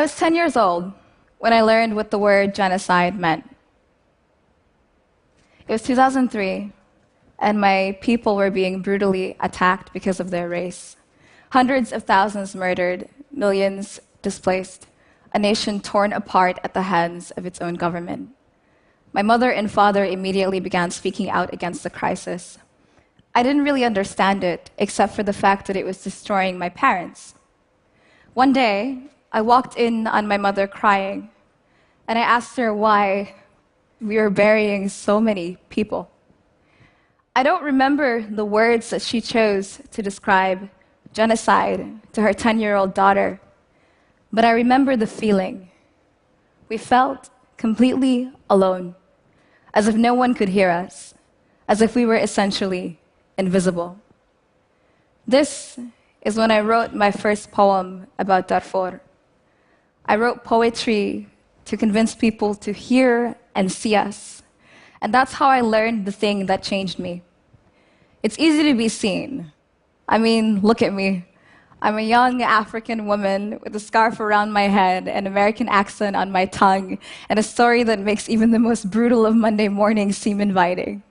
was 10 years old when I learned what the word genocide meant. It was 2003, and my people were being brutally attacked because of their race. Hundreds of thousands murdered, millions displaced, a nation torn apart at the hands of its own government. My mother and father immediately began speaking out against the crisis. I didn't really understand it, except for the fact that it was destroying my parents. One day, I walked in on my mother crying, and I asked her why we were burying so many people. I don't remember the words that she chose to describe genocide to her 10-year-old daughter, but I remember the feeling. We felt completely alone, as if no one could hear us, as if we were essentially invisible. This is when I wrote my first poem about Darfur. I wrote poetry to convince people to hear and see us. And that's how I learned the thing that changed me. It's easy to be seen. I mean, look at me. I'm a young African woman with a scarf around my head, an American accent on my tongue, and a story that makes even the most brutal of Monday mornings seem inviting.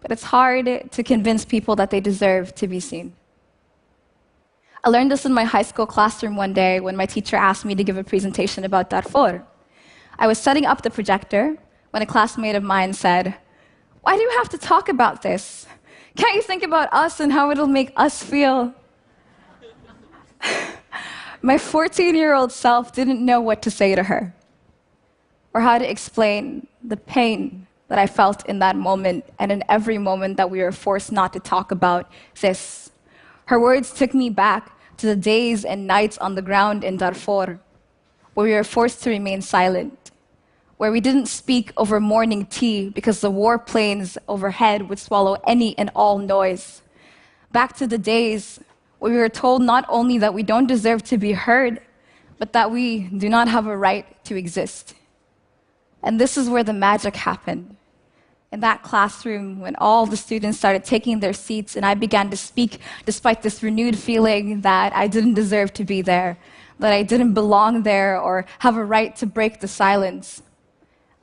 But it's hard to convince people that they deserve to be seen. I learned this in my high school classroom one day when my teacher asked me to give a presentation about Darfur. I was setting up the projector when a classmate of mine said, "Why do you have to talk about this? Can't you think about us and how it'll make us feel?" My 14-year-old self didn't know what to say to her or how to explain the pain that I felt in that moment and in every moment that we were forced not to talk about this. Her words took me back to the days and nights on the ground in Darfur, where we were forced to remain silent, where we didn't speak over morning tea because the war planes overhead would swallow any and all noise. Back to the days where we were told not only that we don't deserve to be heard, but that we do not have a right to exist. And this is where the magic happened. In that classroom, when all the students started taking their seats and I began to speak despite this renewed feeling that I didn't deserve to be there, that I didn't belong there or have a right to break the silence.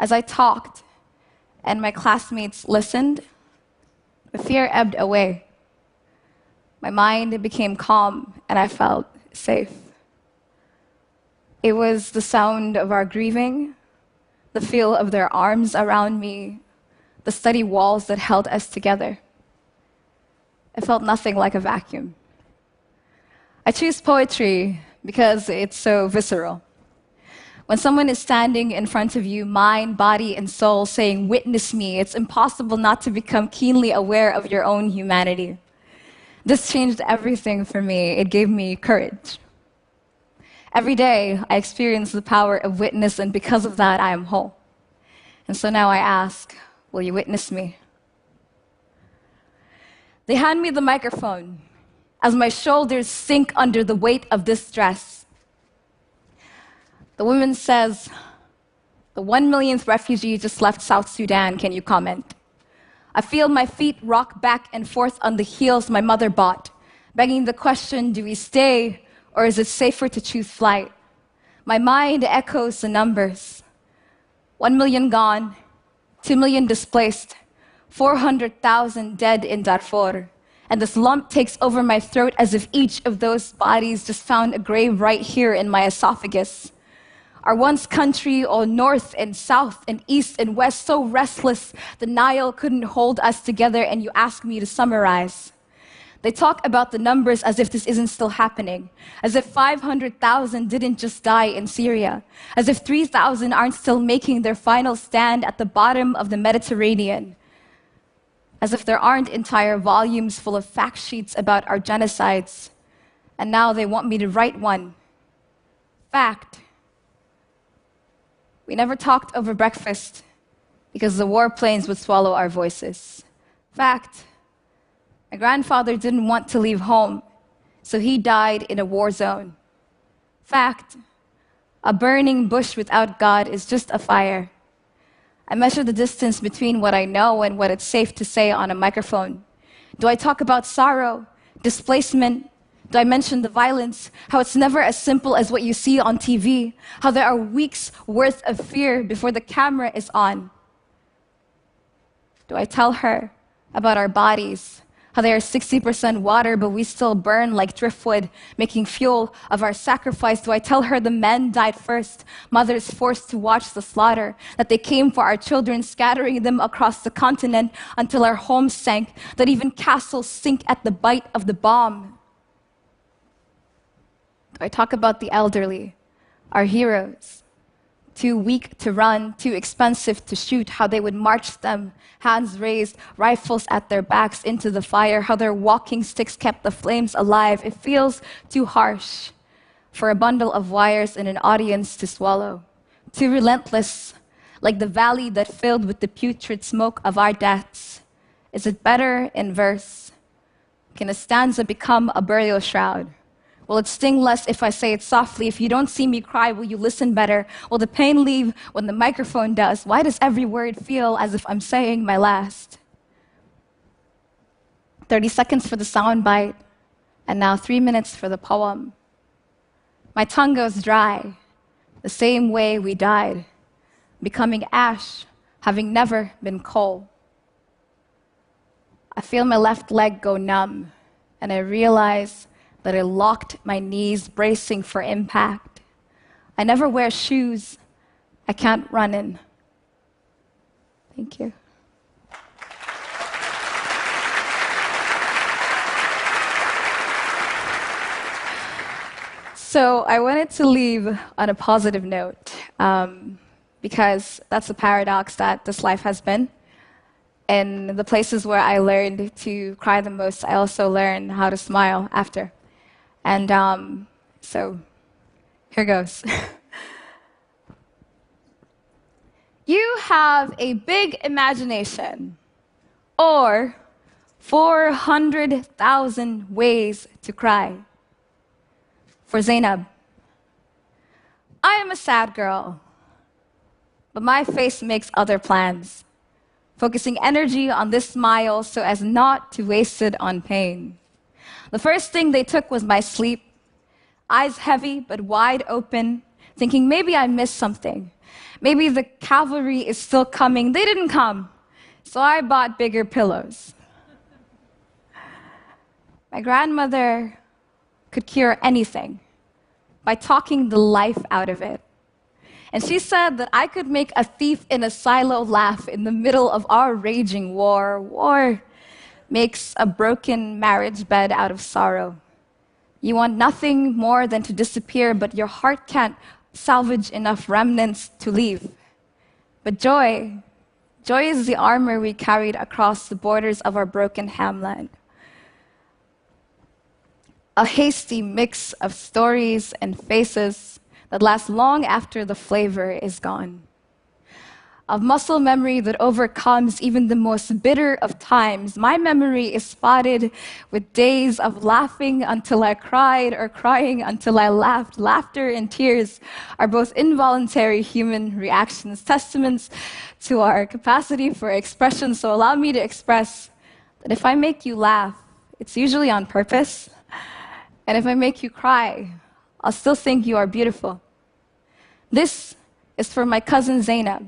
As I talked and my classmates listened, the fear ebbed away. My mind became calm and I felt safe. It was the sound of our grieving, the feel of their arms around me, the steady walls that held us together. It felt nothing like a vacuum. I choose poetry because it's so visceral. When someone is standing in front of you, mind, body, and soul, saying, "Witness me," it's impossible not to become keenly aware of your own humanity. This changed everything for me. It gave me courage. Every day, I experience the power of witness, and because of that, I am whole. And so now I ask, will you witness me? They hand me the microphone as my shoulders sink under the weight of this dress. The woman says, "The 1 millionth refugee just left South Sudan, can you comment?" I feel my feet rock back and forth on the heels my mother bought, begging the question, do we stay or is it safer to choose flight? My mind echoes the numbers. 1 million gone, 2 million displaced, 400,000 dead in Darfur. And this lump takes over my throat as if each of those bodies just found a grave right here in my esophagus. Our once country, all north and south and east and west, so restless, the Nile couldn't hold us together, and you ask me to summarize. They talk about the numbers as if this isn't still happening, as if 500,000 didn't just die in Syria, as if 3,000 aren't still making their final stand at the bottom of the Mediterranean, as if there aren't entire volumes full of fact sheets about our genocides, and now they want me to write one. Fact. We never talked over breakfast because the warplanes would swallow our voices. Fact. My grandfather didn't want to leave home, so he died in a war zone. Fact. A burning bush without God is just a fire. I measure the distance between what I know and what it's safe to say on a microphone. Do I talk about sorrow, displacement, Do I mention the violence, how it's never as simple as what you see on TV, how there are weeks worth of fear before the camera is on? Do I tell her about our bodies, how they are 60% water, but we still burn like driftwood, making fuel of our sacrifice? Do I tell her the men died first, mothers forced to watch the slaughter, that they came for our children, scattering them across the continent until our homes sank, that even castles sink at the bite of the bomb? Do I talk about the elderly, our heroes, too weak to run, too expensive to shoot, how they would march them, hands raised, rifles at their backs into the fire, how their walking sticks kept the flames alive? It feels too harsh for a bundle of wires in an audience to swallow, too relentless, like the valley that filled with the putrid smoke of our deaths. Is it better in verse? Can a stanza become a burial shroud? Will it sting less if I say it softly? If you don't see me cry, will you listen better? Will the pain leave when the microphone does? Why does every word feel as if I'm saying my last? 30 seconds for the sound bite, and now 3 minutes for the poem. My tongue goes dry, the same way we died, becoming ash, having never been coal. I feel my left leg go numb, and I realize that I locked my knees, bracing for impact. I never wear shoes I can't run in. Thank you. So I wanted to leave on a positive note, because that's the paradox that this life has been. In the places where I learned to cry the most, I also learned how to smile after. And so here goes. You have a big imagination, or 400,000 ways to cry. For Zainab, I am a sad girl, but my face makes other plans, focusing energy on this smile so as not to waste it on pain. The first thing they took was my sleep, eyes heavy but wide open, thinking maybe I missed something. Maybe the cavalry is still coming. They didn't come, so I bought bigger pillows. My grandmother could cure anything by talking the life out of it. And she said that I could make a thief in a silo laugh in the middle of our raging war. War makes a broken marriage bed out of sorrow. You want nothing more than to disappear, but your heart can't salvage enough remnants to leave. But joy is the armor we carried across the borders of our broken hamlet. A hasty mix of stories and faces that last long after the flavor is gone. Of muscle memory that overcomes even the most bitter of times. My memory is spotted with days of laughing until I cried or crying until I laughed. Laughter and tears are both involuntary human reactions, testaments to our capacity for expression. So allow me to express that if I make you laugh, it's usually on purpose. And if I make you cry, I'll still think you are beautiful. This is for my cousin Zainab,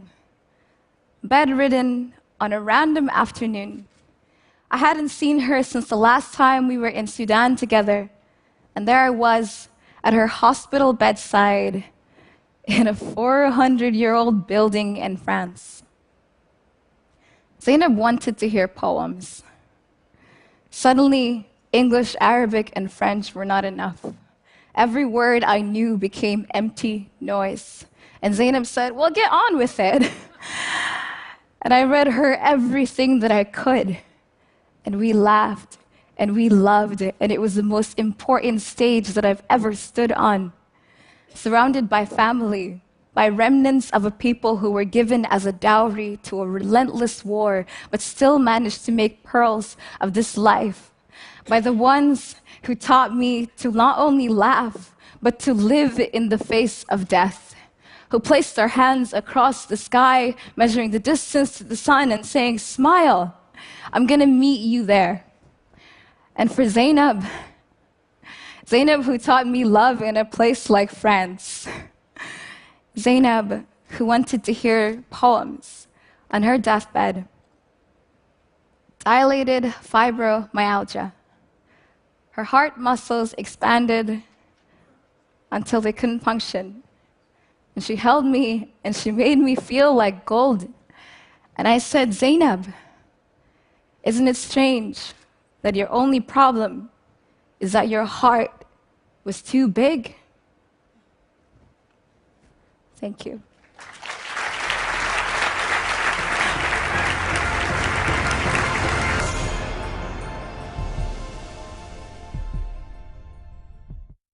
bedridden on a random afternoon. I hadn't seen her since the last time we were in Sudan together, and there I was at her hospital bedside in a 400-year-old building in France. Zainab wanted to hear poems. Suddenly, English, Arabic, and French were not enough. Every word I knew became empty noise. And Zainab said, well, get on with it. And I read her everything that I could. And we laughed, and we loved it. And it was the most important stage that I've ever stood on. Surrounded by family, by remnants of a people who were given as a dowry to a relentless war, but still managed to make pearls of this life. By the ones who taught me to not only laugh, but to live in the face of death. Who placed their hands across the sky, measuring the distance to the sun and saying, smile, I'm gonna meet you there. And for Zainab, Zainab, who taught me love in a place like France. Zainab, who wanted to hear poems on her deathbed. Dilated fibromyalgia. Her heart muscles expanded until they couldn't function. And she held me and she made me feel like gold. And I said, Zainab, isn't it strange that your only problem is that your heart was too big? Thank you.